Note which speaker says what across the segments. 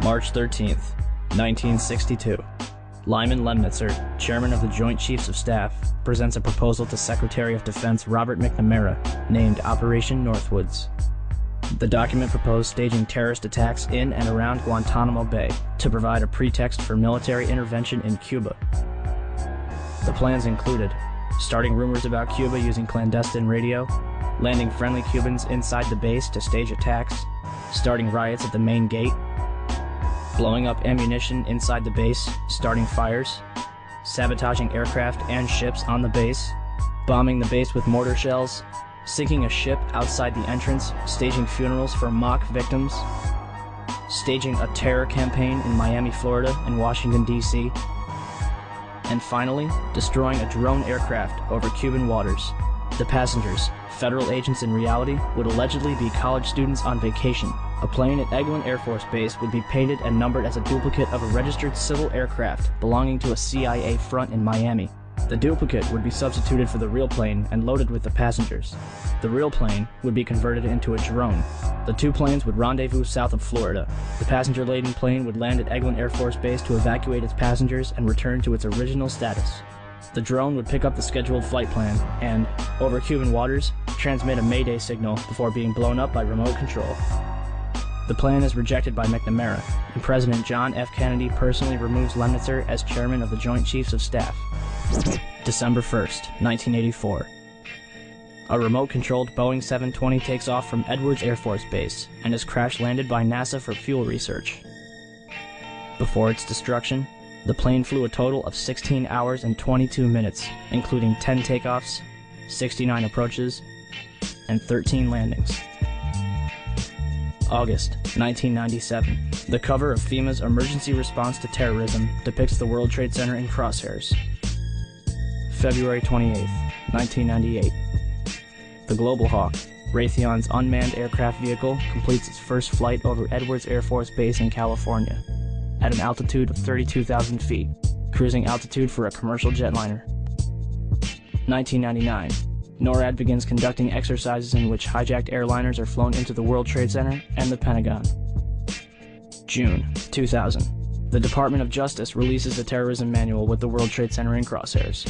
Speaker 1: March 13th, 1962. Lyman Lemnitzer, chairman of the Joint Chiefs of Staff, presents a proposal to Secretary of Defense Robert McNamara, named Operation Northwoods. The document proposed staging terrorist attacks in and around Guantanamo Bay to provide a pretext for military intervention in Cuba. The plans included starting rumors about Cuba using clandestine radio, landing friendly Cubans inside the base to stage attacks, starting riots at the main gate, blowing up ammunition inside the base, starting fires, sabotaging aircraft and ships on the base, bombing the base with mortar shells, sinking a ship outside the entrance, staging funerals for mock victims, staging a terror campaign in Miami, Florida, and Washington, D.C., and finally, destroying a drone aircraft over Cuban waters. The passengers, federal agents in reality, would allegedly be college students on vacation. A plane at Eglin Air Force Base would be painted and numbered as a duplicate of a registered civil aircraft belonging to a CIA front in Miami. The duplicate would be substituted for the real plane and loaded with the passengers. The real plane would be converted into a drone. The two planes would rendezvous south of Florida. The passenger-laden plane would land at Eglin Air Force Base to evacuate its passengers and return to its original status. The drone would pick up the scheduled flight plan and, over Cuban waters, transmit a Mayday signal before being blown up by remote control. The plan is rejected by McNamara, and President John F. Kennedy personally removes Lemnitzer as chairman of the Joint Chiefs of Staff. December 1st, 1984. A remote-controlled Boeing 720 takes off from Edwards Air Force Base and is crash-landed by NASA for fuel research. Before its destruction, the plane flew a total of 16 hours and 22 minutes, including 10 takeoffs, 69 approaches, and 13 landings. August 1997. The cover of FEMA's Emergency Response to Terrorism depicts the World Trade Center in crosshairs. February 28, 1998. The Global Hawk, Raytheon's unmanned aircraft vehicle, completes its first flight over Edwards Air Force Base in California, at an altitude of 32,000 feet, cruising altitude for a commercial jetliner. 1999. NORAD begins conducting exercises in which hijacked airliners are flown into the World Trade Center and the Pentagon. June 2000. The Department of Justice releases a terrorism manual with the World Trade Center in crosshairs.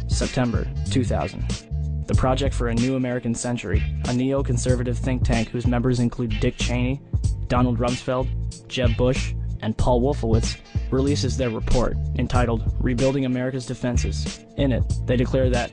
Speaker 1: September 2000. The Project for a New American Century, a neo-conservative think tank whose members include Dick Cheney, Donald Rumsfeld, Jeb Bush, and Paul Wolfowitz, releases their report, entitled Rebuilding America's Defenses. In it, they declare that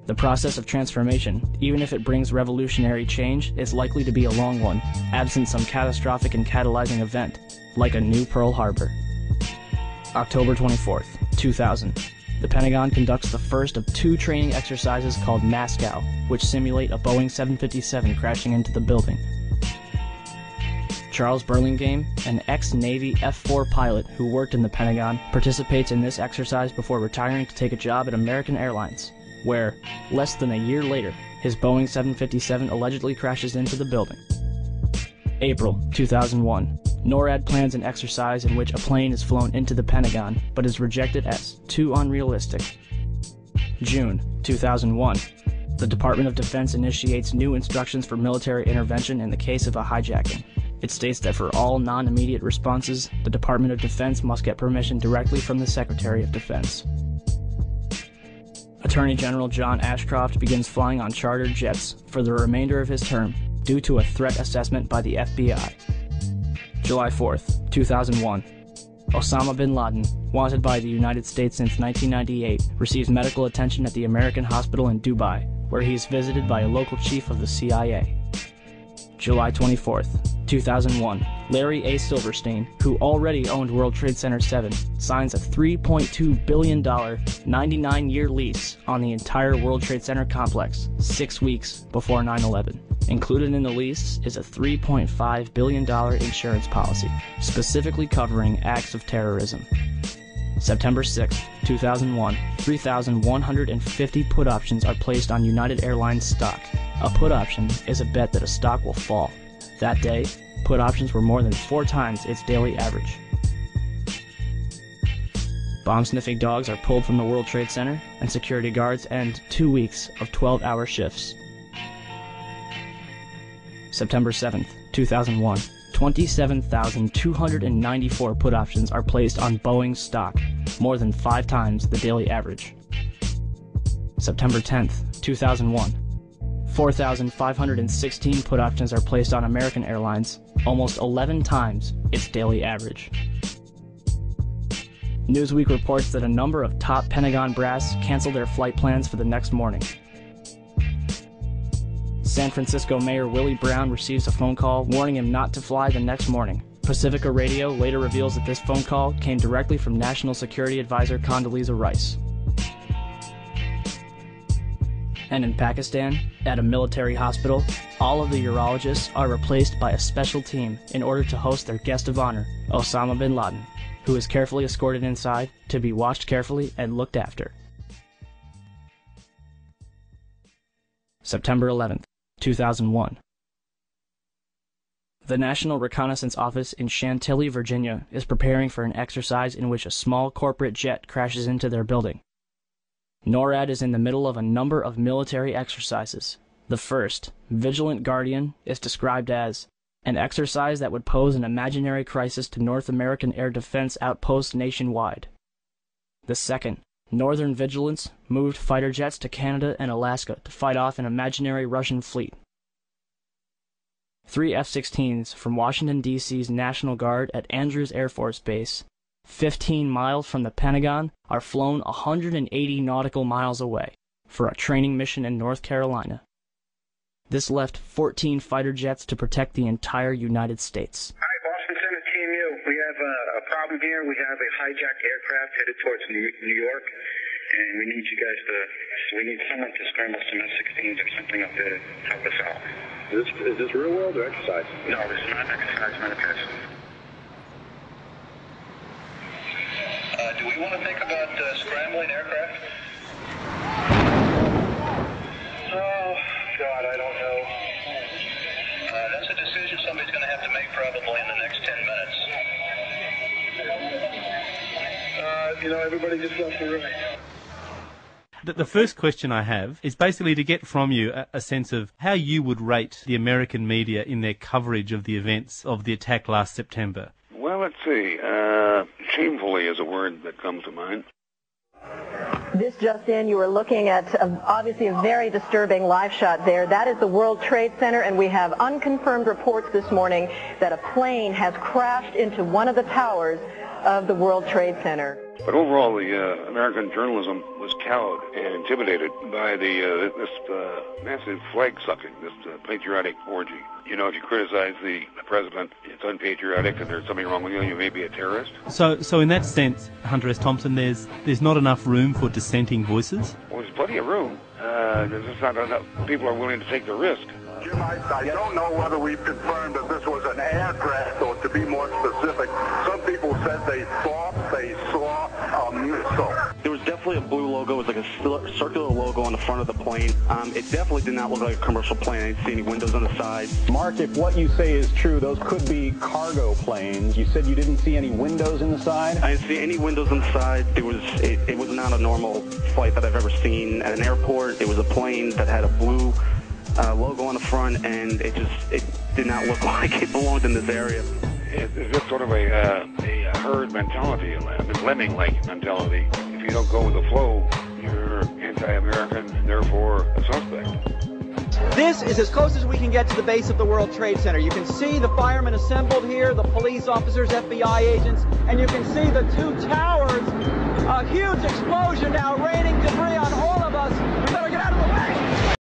Speaker 1: the process of transformation, even if it brings revolutionary change, is likely to be a long one, absent some catastrophic and catalyzing event, like a new Pearl Harbor. October 24th, 2000. The Pentagon conducts the first of two training exercises called Moscow, which simulate a Boeing 757 crashing into the building. Charles Burlingame, an ex-Navy F-4 pilot who worked in the Pentagon, participates in this exercise before retiring to take a job at American Airlines, where, less than a year later, his Boeing 757 allegedly crashes into the building. April 2001. NORAD plans an exercise in which a plane is flown into the Pentagon, but is rejected as too unrealistic. June 2001. The Department of Defense initiates new instructions for military intervention in the case of a hijacking. It states that for all non-immediate responses, the Department of Defense must get permission directly from the Secretary of Defense. Attorney General John Ashcroft begins flying on chartered jets for the remainder of his term due to a threat assessment by the FBI. July 4th, 2001. Osama bin Laden, wanted by the United States since 1998, receives medical attention at the American hospital in Dubai, where he is visited by a local chief of the CIA. July 24th, 2001. Larry A. Silverstein, who already owned World Trade Center 7, signs a $3.2 billion, 99-year lease on the entire World Trade Center complex 6 weeks before 9/11. Included in the lease is a $3.5 billion insurance policy, specifically covering acts of terrorism. September 6, 2001, 3,150 put options are placed on United Airlines stock. A put option is a bet that a stock will fall. That day, put options were more than 4 times its daily average. Bomb-sniffing dogs are pulled from the World Trade Center, and security guards end 2 weeks of 12-hour shifts. September 7th, 2001. 27,294 put options are placed on Boeing stock, more than 5 times the daily average. September 10th, 2001. 4,516 put options are placed on American Airlines, almost 11 times its daily average. Newsweek reports that a number of top Pentagon brass canceled their flight plans for the next morning. San Francisco Mayor Willie Brown receives a phone call warning him not to fly the next morning. Pacifica Radio later reveals that this phone call came directly from National Security Advisor Condoleezza Rice. And in Pakistan, at a military hospital, all of the urologists are replaced by a special team in order to host their guest of honor, Osama bin Laden, who is carefully escorted inside to be watched carefully and looked after. September 11th, 2001. The National Reconnaissance Office in Chantilly, Virginia, is preparing for an exercise in which a small corporate jet crashes into their building. NORAD is in the middle of a number of military exercises. The first, Vigilant Guardian, is described as an exercise that would pose an imaginary crisis to North American air defense outposts nationwide. The second, Northern Vigilance, moved fighter jets to Canada and Alaska to fight off an imaginary Russian fleet. 3 F-16s from Washington, D.C.'s National Guard at Andrews Air Force Base, 15 miles from the Pentagon, are flown 180 nautical miles away for a training mission in North Carolina. This left 14 fighter jets to protect the entire United States.
Speaker 2: Hi, Boston Center, Team U. We have a problem here. We have a hijacked aircraft headed towards New York, and we need you guys we need someone to scramble some F-16s or something up there to help us out.
Speaker 3: Is this real world or exercise?
Speaker 2: No, this is not exercise, not a test. Do we want to think about scrambling aircraft? Oh, God, I don't know. That's a decision somebody's going to have to make probably in the next 10 minutes. Everybody just left the room.
Speaker 4: The first question I have is basically to get from you a sense of how you would rate the American media in their coverage of the events of the attack last September.
Speaker 3: Well, let's see. Shamefully is a word that comes to mind.
Speaker 5: This just in, you were looking at obviously a very disturbing live shot there. That is the World Trade Center, and we have unconfirmed reports this morning that a plane has crashed into one of the towers of the World Trade Center.
Speaker 3: But overall, the American journalism was cowed and intimidated by this massive flag-sucking, this patriotic orgy. If you criticize the president, it's unpatriotic and there's something wrong with you, you may be a terrorist.
Speaker 4: So in that sense, Hunter S. Thompson, there's not enough room for dissenting voices?
Speaker 3: Well, there's plenty of room. There's just not enough people are willing to take the risk.
Speaker 6: Jim, I don't know whether we've confirmed that this was an aircraft, or to be more specific, some people said they thought they saw a missile.
Speaker 7: There was definitely a blue logo. It was like a circular logo on the front of the plane. It definitely did not look like a commercial plane. I didn't see any windows on the side.
Speaker 8: Mark, if what you say is true, those could be cargo planes. You said you didn't see any windows in the side?
Speaker 7: I didn't see any windows on the side. It was not a normal flight that I've ever seen at an airport. It was a plane that had a blue logo on the front, and it did not look like it belonged in this area.
Speaker 3: It's just sort of a herd mentality, a lemming-like mentality. If you don't go with the flow, you're anti-American and therefore a suspect.
Speaker 9: This is as close as we can get to the base of the World Trade Center. You can see the firemen assembled here, the police officers, FBI agents, and you can see the two towers. A huge explosion now raining